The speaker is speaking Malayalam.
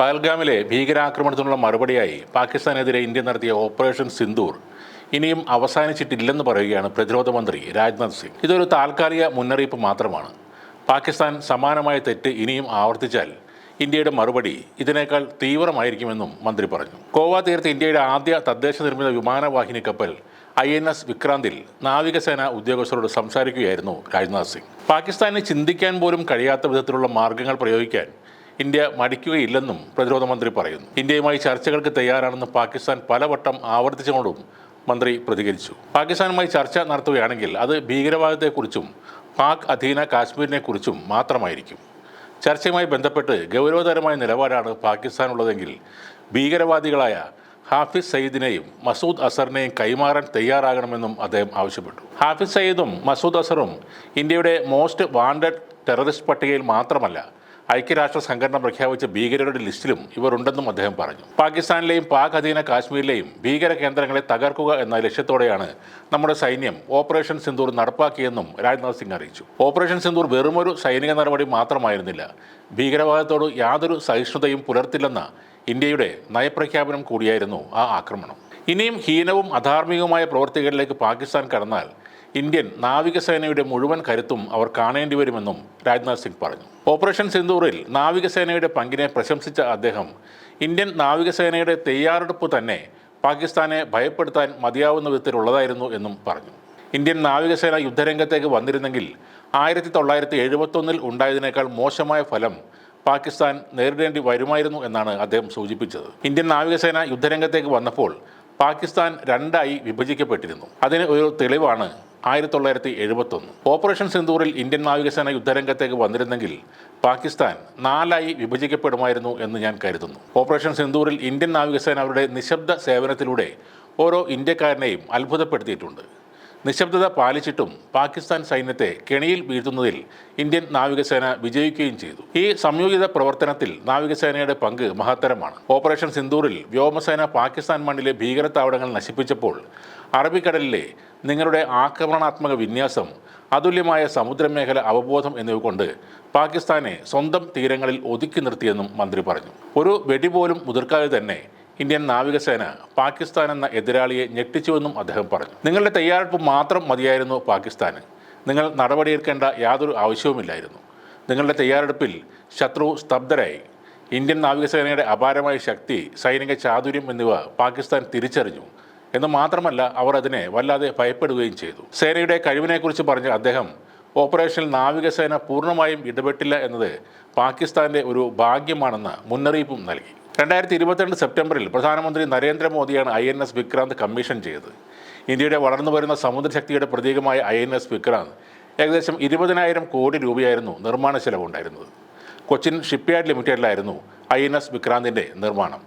പഹൽഗാമിലെ ഭീകരാക്രമണത്തിനുള്ള മറുപടിയായി പാകിസ്ഥാനെതിരെ ഇന്ത്യ നടത്തിയ ഓപ്പറേഷൻ സിന്ദൂർ ഇനിയും അവസാനിച്ചിട്ടില്ലെന്ന് പറയുകയാണ് പ്രതിരോധ മന്ത്രി രാജ്നാഥ് സിംഗ്. ഇതൊരു താൽക്കാലിക മുന്നറിയിപ്പ് മാത്രമാണ്. പാകിസ്ഥാൻ സമാനമായ തെറ്റ് ഇനിയും ആവർത്തിച്ചാൽ ഇന്ത്യയുടെ മറുപടി ഇതിനേക്കാൾ തീവ്രമായിരിക്കുമെന്നും മന്ത്രി പറഞ്ഞു. ഗോവ തീരത്ത് ഇന്ത്യയുടെ ആദ്യ തദ്ദേശ നിർമ്മിത വിമാനവാഹിനി കപ്പൽ INS വിക്രാന്തിൽ നാവികസേന ഉദ്യോഗസ്ഥരോട് സംസാരിക്കുകയായിരുന്നു രാജ്നാഥ് സിംഗ്. പാകിസ്ഥാന് ചിന്തിക്കാൻ പോലും കഴിയാത്ത വിധത്തിലുള്ള മാർഗങ്ങൾ പ്രയോഗിക്കാൻ ഇന്ത്യ മടിക്കുകയില്ലെന്നും പ്രതിരോധ മന്ത്രി പറയുന്നു. ഇന്ത്യയുമായി ചർച്ചകൾക്ക് തയ്യാറാണെന്ന് പാകിസ്ഥാൻ പലവട്ടം ആവർത്തിച്ചുകൊണ്ടും മന്ത്രി പ്രതികരിച്ചു. പാകിസ്ഥാനുമായി ചർച്ച നടത്തുകയാണെങ്കിൽ അത് ഭീകരവാദത്തെക്കുറിച്ചും പാക് അധീന കാശ്മീരിനെക്കുറിച്ചും മാത്രമായിരിക്കും. ചർച്ചയുമായി ബന്ധപ്പെട്ട് ഗൗരവതരമായ നിലപാടാണ് പാകിസ്ഥാനുള്ളതെങ്കിൽ ഭീകരവാദികളായ ഹാഫിസ് സയ്യിദിനെയും മസൂദ് അസറിനെയും കൈമാറാൻ തയ്യാറാകണമെന്നും അദ്ദേഹം ആവശ്യപ്പെട്ടു. ഹാഫിസ് സയ്യിദും മസൂദ് അസറും ഇന്ത്യയുടെ മോസ്റ്റ് വാണ്ടഡ് ടെററിസ്റ്റ് പട്ടികയിൽ മാത്രമല്ല, ഐക്യരാഷ്ട്ര സംഘടന പ്രഖ്യാപിച്ച ഭീകരരുടെ ലിസ്റ്റിലും ഇവരുണ്ടെന്നും അദ്ദേഹം പറഞ്ഞു. പാകിസ്ഥാനിലെയും പാക് അധീന കാശ്മീരിലെയും ഭീകര കേന്ദ്രങ്ങളെ തകർക്കുക എന്ന ലക്ഷ്യത്തോടെയാണ് നമ്മുടെ സൈന്യം ഓപ്പറേഷൻ സിന്ദൂർ നടപ്പാക്കിയെന്നും രാജ്നാഥ് സിംഗ് അറിയിച്ചു. ഓപ്പറേഷൻ സിന്ദൂർ വെറുമൊരു സൈനിക നടപടി മാത്രമായിരുന്നില്ല, ഭീകരവാദത്തോട് യാതൊരു സഹിഷ്ണുതയും പുലർത്തില്ലെന്ന ഇന്ത്യയുടെ നയപ്രഖ്യാപനം കൂടിയായിരുന്നു ആ ആക്രമണം. ഇനിയും ഹീനവും അധാർമികവുമായ പ്രവൃത്തികളിലേക്ക് പാകിസ്ഥാൻ കടന്നാൽ ഇന്ത്യൻ നാവികസേനയുടെ മുഴുവൻ കരുത്തും അവർ കാണേണ്ടി വരുമെന്നും രാജ്നാഥ് സിംഗ് പറഞ്ഞു. ഓപ്പറേഷൻ സിന്ദൂറിൽ നാവികസേനയുടെ പങ്കിനെ പ്രശംസിച്ച അദ്ദേഹം ഇന്ത്യൻ നാവികസേനയുടെ തയ്യാറെടുപ്പ് തന്നെ പാകിസ്ഥാനെ ഭയപ്പെടുത്താൻ മതിയാവുന്ന വിധത്തിലുള്ളതായിരുന്നു എന്നും പറഞ്ഞു. ഇന്ത്യൻ നാവികസേന യുദ്ധരംഗത്തേക്ക് വന്നിരുന്നെങ്കിൽ 1971 ഉണ്ടായതിനേക്കാൾ മോശമായ ഫലം പാകിസ്ഥാൻ നേരിടേണ്ടി വരുമായിരുന്നു എന്നാണ് അദ്ദേഹം സൂചിപ്പിച്ചത്. ഇന്ത്യൻ നാവികസേന യുദ്ധരംഗത്തേക്ക് വന്നപ്പോൾ പാകിസ്ഥാൻ രണ്ടായി വിഭജിക്കപ്പെട്ടിരുന്നു. അതിന് ഒരു തെളിവാണ് 1971. ഓപ്പറേഷൻ സിന്ദൂറിൽ ഇന്ത്യൻ നാവികസേന യുദ്ധരംഗത്തേക്ക് വന്നിരുന്നെങ്കിൽ പാകിസ്ഥാൻ 4ആയി വിഭജിക്കപ്പെടുമായിരുന്നു എന്ന് ഞാൻ കരുതുന്നു. ഓപ്പറേഷൻ സിന്ദൂറിൽ ഇന്ത്യൻ നാവികസേന അവരുടെ നിശബ്ദ സേവനത്തിലൂടെ ഓരോ ഇന്ത്യക്കാരനെയും അത്ഭുതപ്പെടുത്തിയിട്ടുണ്ട്. നിശബ്ദത പാലിച്ചിട്ടും പാകിസ്ഥാൻ സൈന്യത്തെ കെണിയിൽ വീഴ്ത്തുന്നതിൽ ഇന്ത്യൻ നാവികസേന വിജയിക്കുകയും ചെയ്തു. ഈ സംയോജിത പ്രവർത്തനത്തിൽ നാവികസേനയുടെ പങ്ക് മഹത്തരമാണ്. ഓപ്പറേഷൻ സിന്ദൂറിൽ വ്യോമസേന പാകിസ്ഥാൻ മണ്ണിലെ ഭീകരത്താവളങ്ങൾ നശിപ്പിച്ചപ്പോൾ അറബിക്കടലിലെ നിങ്ങളുടെ ആക്രമണാത്മക വിന്യാസം, അതുല്യമായ സമുദ്രമേഖല അവബോധം എന്നിവ കൊണ്ട് പാകിസ്ഥാനെ സ്വന്തം തീരങ്ങളിൽ ഒതുക്കി നിർത്തിയെന്നും മന്ത്രി പറഞ്ഞു. ഒരു വെടി പോലും മുതിർക്കാതെ തന്നെ ഇന്ത്യൻ നാവികസേന പാകിസ്ഥാൻ എന്ന എതിരാളിയെ ഞെട്ടിച്ചുവെന്നും അദ്ദേഹം പറഞ്ഞു. നിങ്ങളുടെ തയ്യാറെടുപ്പ് മാത്രം മതിയായിരുന്നു പാകിസ്ഥാന്. നിങ്ങൾ നടപടിയെടുക്കേണ്ട യാതൊരു ആവശ്യവുമില്ലായിരുന്നു. നിങ്ങളുടെ തയ്യാറെടുപ്പിൽ ശത്രു സ്തബ്ധരായി. ഇന്ത്യൻ നാവികസേനയുടെ അപാരമായ ശക്തി, സൈനിക ചാതുര്യം എന്നിവ പാകിസ്ഥാൻ തിരിച്ചറിഞ്ഞു എന്ന് മാത്രമല്ല, അവർ അതിനെ വല്ലാതെ ഭയപ്പെടുകയും ചെയ്തു. സേനയുടെ കഴിവിനെക്കുറിച്ച് പറഞ്ഞ അദ്ദേഹം ഓപ്പറേഷനിൽ നാവികസേന പൂർണ്ണമായും ഇടപെട്ടില്ല എന്നത് പാകിസ്ഥാന്റെ ഒരു ഭാഗ്യമാണെന്ന മുന്നറിയിപ്പും നൽകി. 2022 സെപ്റ്റംബറിൽ പ്രധാനമന്ത്രി നരേന്ദ്രമോദിയാണ് INS വിക്രാന്ത് കമ്മീഷൻ ചെയ്തത്. ഇന്ത്യയുടെ വളർന്നു വരുന്ന സമുദ്രശക്തിയുടെ പ്രതീകമായ INS വിക്രാന്ത് ഏകദേശം 20,000 കോടി രൂപയായിരുന്നു നിർമ്മാണ ചെലവുണ്ടായിരുന്നത്. കൊച്ചിൻ ഷിപ്പ്യാർഡ് ലിമിറ്റഡിലായിരുന്നു INS വിക്രാന്തിൻ്റെ നിർമ്മാണം.